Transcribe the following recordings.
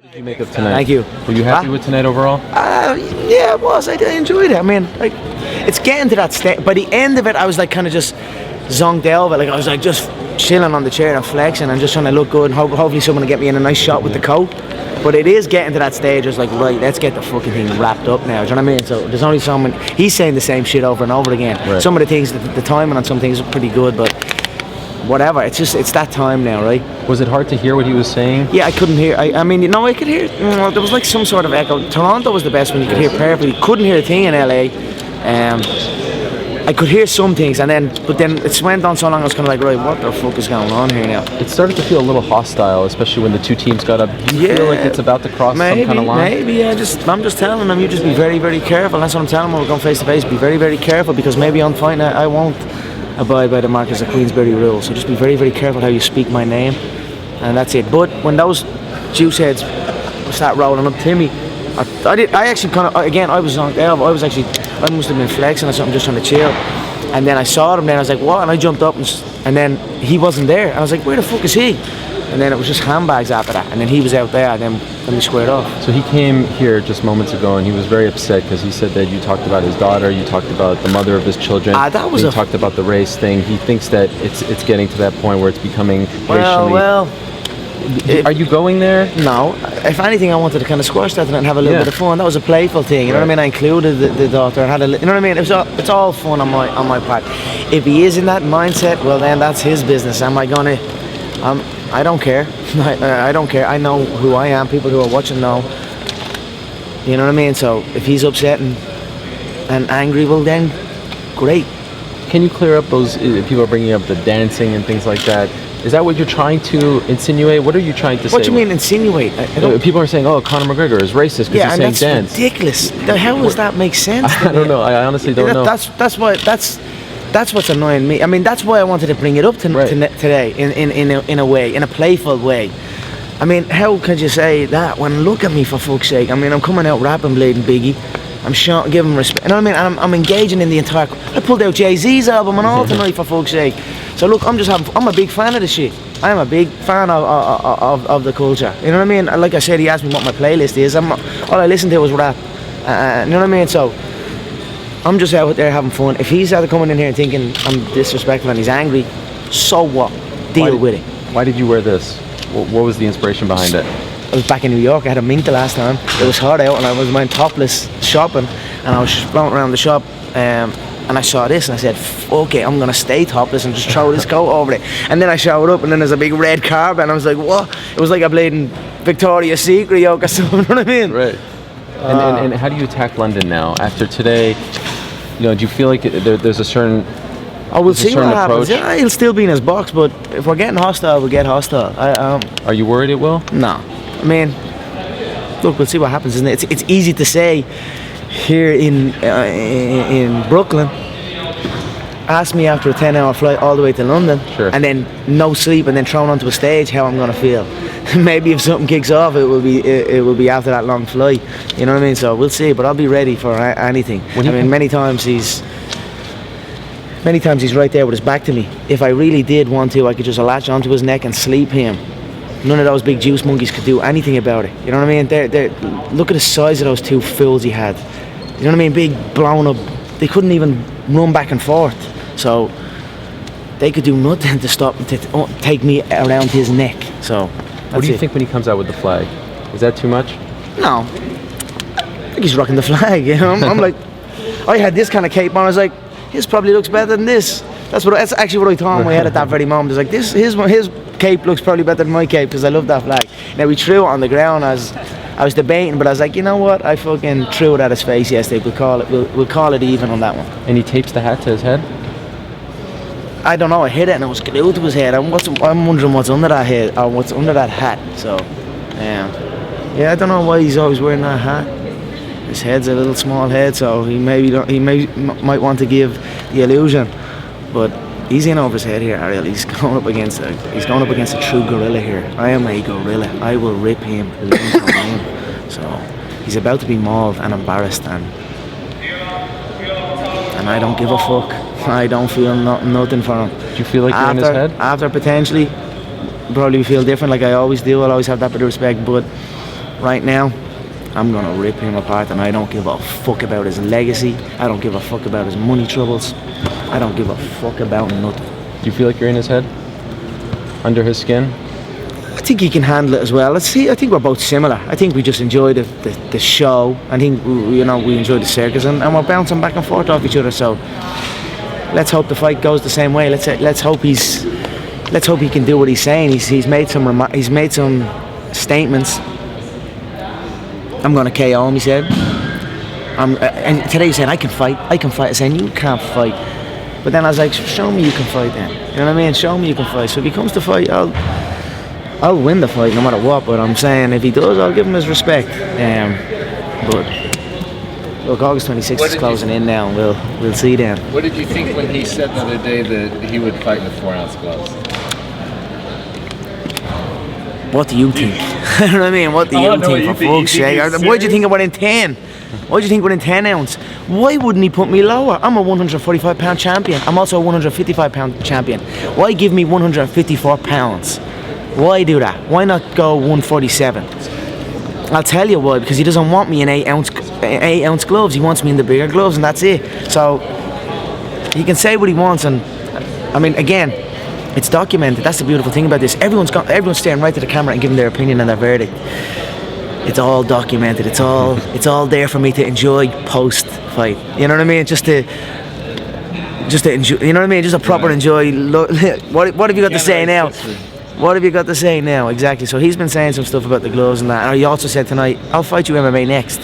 What did you make of tonight? Thank you. Were you happy with tonight overall? Yeah, I was. I enjoyed it. I mean, like, it's getting to that stage. By the end of it, I was like kind of just zonked out of it. Like, I was like just chilling on the chair and flexing and just trying to look good and hopefully someone will get me in a nice shot with the coat. But it is getting to that stage. I was like, right, let's get the fucking thing wrapped up now. Do you know what I mean? So there's only someone. He's saying the same shit over and over again. Right. Some of the things, the timing on some things is pretty good, but whatever. It's that time now, right? Was it hard to hear what he was saying? Yeah, I couldn't hear. I mean, I could hear. There was like some sort of echo. Toronto was the best one. You could hear perfectly. Couldn't hear a thing in LA. I could hear some things, but then it went on so long. I was kind of like, right, what the fuck is going on here now? It started to feel a little hostile, especially when the two teams got up. Do you feel like it's about to cross some kind of line? Maybe. I'm just telling them. You just be very, very careful. That's what I'm telling them. We're going face to face. Be very, very careful because maybe on fight night I won't abide by the Marcus of Queensberry rules. So just be very, very careful how you speak my name, and that's it. But when those juice heads start rolling up to me, I actually kind of, again, I was zonked out. I must have been flexing or something, just trying to chill. And then I saw him. Then I was like, what? And I jumped up, and then he wasn't there. I was like, where the fuck is he? And then it was just handbags after that. And then he was out there, and then we squared off. So he came here just moments ago, and he was very upset because he said that you talked about his daughter, you talked about the mother of his children. You talked about the race thing. He thinks that it's getting to that point where it's becoming racially. Well. Are you going there? No. If anything, I wanted to kind of squash that and have a little bit of fun. That was a playful thing. You know what I mean? I included the daughter and had you know what I mean? It's all fun on my part. If he is in that mindset, well then that's his business. Am I gonna? I don't care. I don't care. I know who I am. People who are watching know. You know what I mean? So if he's upset and angry, well then, great. Can you clear up those people are bringing up the dancing and things like that? Is that what you're trying to insinuate? What are you trying to say? What do you mean insinuate? People are saying, "Oh, Conor McGregor is racist because he's saying dance." Yeah, that's ridiculous. How does that make sense? I don't know. I honestly don't know. That's what's annoying me. I mean, that's why I wanted to bring it up today in a way, in a playful way. I mean, how could you say that when look at me for fuck's sake? I mean, I'm coming out rapping, bleeding Biggie. I'm giving respect. You know what I mean? I'm engaging in the entire. I pulled out Jay-Z's album and all tonight for fuck's sake. So look, I'm a big fan of the shit. I'm a big fan of the culture. You know what I mean? Like I said, he asked me what my playlist is. All I listened to was rap. You know what I mean? So I'm just out there having fun. If he's out coming in here and thinking I'm disrespectful and he's angry, so what? Deal with it. Why did you wear this? What was the inspiration behind it? I was back in New York. I had a mink the last time. It was hard out, and I was wearing topless shopping, and I was just floating around the shop. And I saw this and I said, fuck it, I'm going to stay topless and just throw this coat over it. And then I showed up and then there's a big red carpet and I was like, what? It was like a bleeding Victoria's Secret yoke or something, you know what I mean? Right. And how do you attack London now? After today, do you feel like there's a certain we'll see what happens. Yeah, he'll still be in his box, but if we're getting hostile, we'll get hostile. Are you worried it will? No. I mean, look, we'll see what happens, isn't it? It's easy to say here in Brooklyn. Ask me after a 10-hour flight all the way to London, and then no sleep, and then thrown onto a stage, how I'm gonna feel. Maybe if something kicks off, it will be after that long flight. You know what I mean? So we'll see, but I'll be ready for anything. Many times he's right there with his back to me. If I really did want to, I could just latch onto his neck and sleep him. None of those big juice monkeys could do anything about it. You know what I mean? Look at the size of those two fools he had. You know what I mean? Big, blown up. They couldn't even run back and forth. So they could do nothing to stop to take me around his neck. So what do you think when he comes out with the flag? Is that too much? No. I think he's rocking the flag. You know? I'm like, I had this kind of cape on. I was like, his probably looks better than this. That's actually what I thought in my head at that very moment. I was like, his cape looks probably better than my cape because I love that flag. Now we threw it on the ground as I was debating, but I was like, you know what? I fucking threw it at his face yesterday. We'll call it even on that one. And he tapes the hat to his head? I don't know. I hit it and it was glued to his head. I'm wondering what's under that head or what's under that hat. So, yeah, I don't know why he's always wearing that hat. His head's a little small head, so he might want to give the illusion, but he's in over his head here, Ariel. He's going up against a true gorilla here. I am a gorilla. I will rip him limb from limb. So he's about to be mauled and embarrassed, and I don't give a fuck. I don't feel nothing for him. Do you feel like you're in his head? After potentially, probably feel different like I always do. I'll always have that bit of respect, but right now, I'm gonna rip him apart, and I don't give a fuck about his legacy. I don't give a fuck about his money troubles. I don't give a fuck about nothing. Do you feel like you're in his head? Under his skin? I think he can handle it as well. I think we're both similar. I think we just enjoy the show. I think we enjoy the circus, and we're bouncing back and forth off each other. So let's hope the fight goes the same way. Let's hope he can do what he's saying. He's made some statements. I'm gonna KO him, he said. And today he said, I can fight. I said, you can't fight. But then I was like, show me you can fight then. You know what I mean? Show me you can fight. So if he comes to fight, I'll win the fight no matter what. But I'm saying if he does, I'll give him his respect. But look, August 26th is closing in now, and we'll see then. What did you think when he said the other day that he would fight with 4-ounce gloves? What do you think? You know what I mean? What do you think, for fuck's sake? Why do you think I went in 10? Why do you think I went in 10 ounce? Why wouldn't he put me lower? I'm a 145 pound champion. I'm also a 155 pound champion. Why give me 154 pounds? Why do that? Why not go 147? I'll tell you why, because he doesn't want me in 8 ounce gloves. He wants me in the bigger gloves, and that's it. So he can say what he wants, and I mean, again, it's documented. That's the beautiful thing about this. Everyone's staring right to the camera and giving their opinion and their verdict. It's all documented. It's all there for me to enjoy post fight. You know what I mean? Just to enjoy. You know what I mean? Just a proper enjoy. What have you got to say now? What have you got to say now? Exactly. So he's been saying some stuff about the gloves and that. And he also said tonight, I'll fight you MMA next.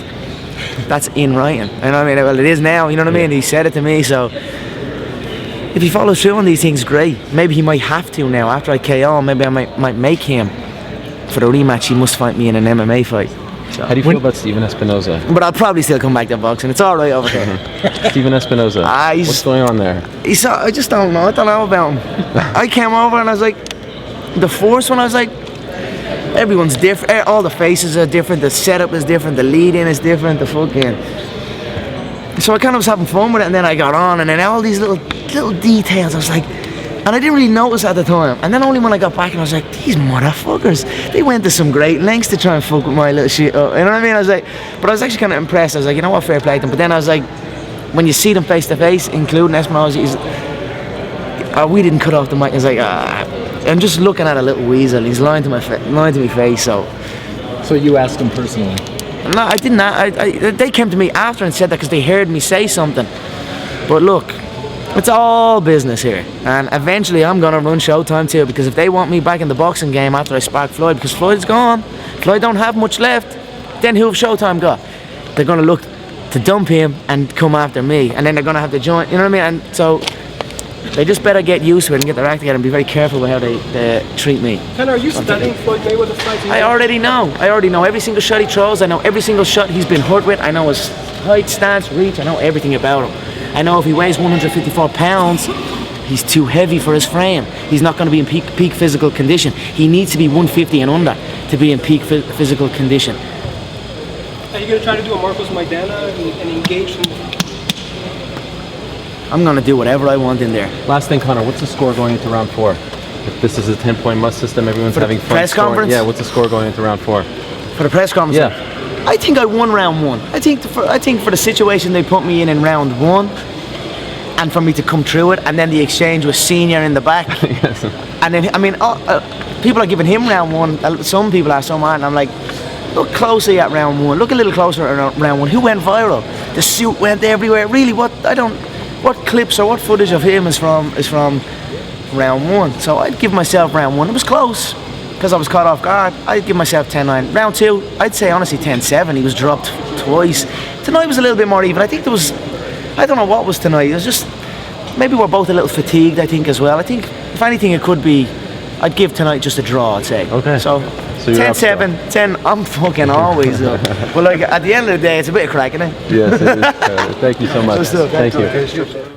That's in writing. You know what I mean? Well, it is now. You know what I mean? He said it to me. So if he follows through on these things, great. Maybe he might have to now. After I KO, maybe I might make him. For the rematch, he must fight me in an MMA fight. So, how do you feel about Steven Espinoza? But I'll probably still come back to boxing. It's all right over there. Steven Espinoza. What's going on there? I just don't know. I don't know about him. I came over and I was like, the first one, I was like, everyone's different. All the faces are different. The setup is different. The lead-in is different. The fucking. So I kind of was having fun with it, and then I got on, and then all these little details. I was like. And I didn't really notice at the time. And then only when I got back and I was like, these motherfuckers, they went to some great lengths to try and fuck with my little shit up. You know what I mean? I was like, but I was actually kind of impressed. I was like, you know what, fair play to them. But then I was like, when you see them face to face, including Espinoza, we didn't cut off the mic. It's like, I'm just looking at a little weasel. He's lying to my face. So you asked him personally? No, I didn't. They came to me after and said that because they heard me say something. But look. It's all business here, and eventually I'm gonna run Showtime too, because if they want me back in the boxing game after I spark Floyd, because Floyd's gone, Floyd don't have much left, then who have Showtime got? They're gonna look to dump him and come after me, and then they're gonna have to join, you know what I mean? And so they just better get used to it and get their act together and be very careful with how they treat me. Conor, are you studying Floyd Mayweather's fight? I already know every single shot he throws. I know every single shot he's been hurt with. I know his height, stance, reach. I know everything about him. I know if he weighs 154 pounds, he's too heavy for his frame. He's not going to be in peak physical condition. He needs to be 150 and under to be in peak physical condition. Are you going to try to do a Marcos Maidana and engage him? I'm going to do whatever I want in there. Last thing, Conor, what's the score going into round 4? If this is a 10-point must system, everyone's having fun. Press conference? Yeah, what's the score going into round 4? For the press conference? Yeah. I think I won round 1. I think for the situation they put me in round 1, and for me to come through it, and then the exchange with Senior in the back. Yes. And then, I mean, people are giving him round 1. Some people are, some aren't. I'm like, look closely at round 1. Look a little closer at round 1. Who went viral? The suit went everywhere. Really, what clips or what footage of him is from round 1? So I'd give myself round 1. It was close, because I was caught off guard. I'd give myself 10-9. Round 2, I'd say honestly 10-7. He was dropped twice. Tonight was a little bit more even. I think there was, I don't know what was tonight. It was just, maybe we're both a little fatigued, I think, as well. I think, if anything, it could be, I'd give tonight just a draw, I'd say. Okay. So 10-7, 10, I'm fucking always up. But like, at the end of the day, it's a bit of crack, isn't it? Yes, it is. Thank you so much. Thank you.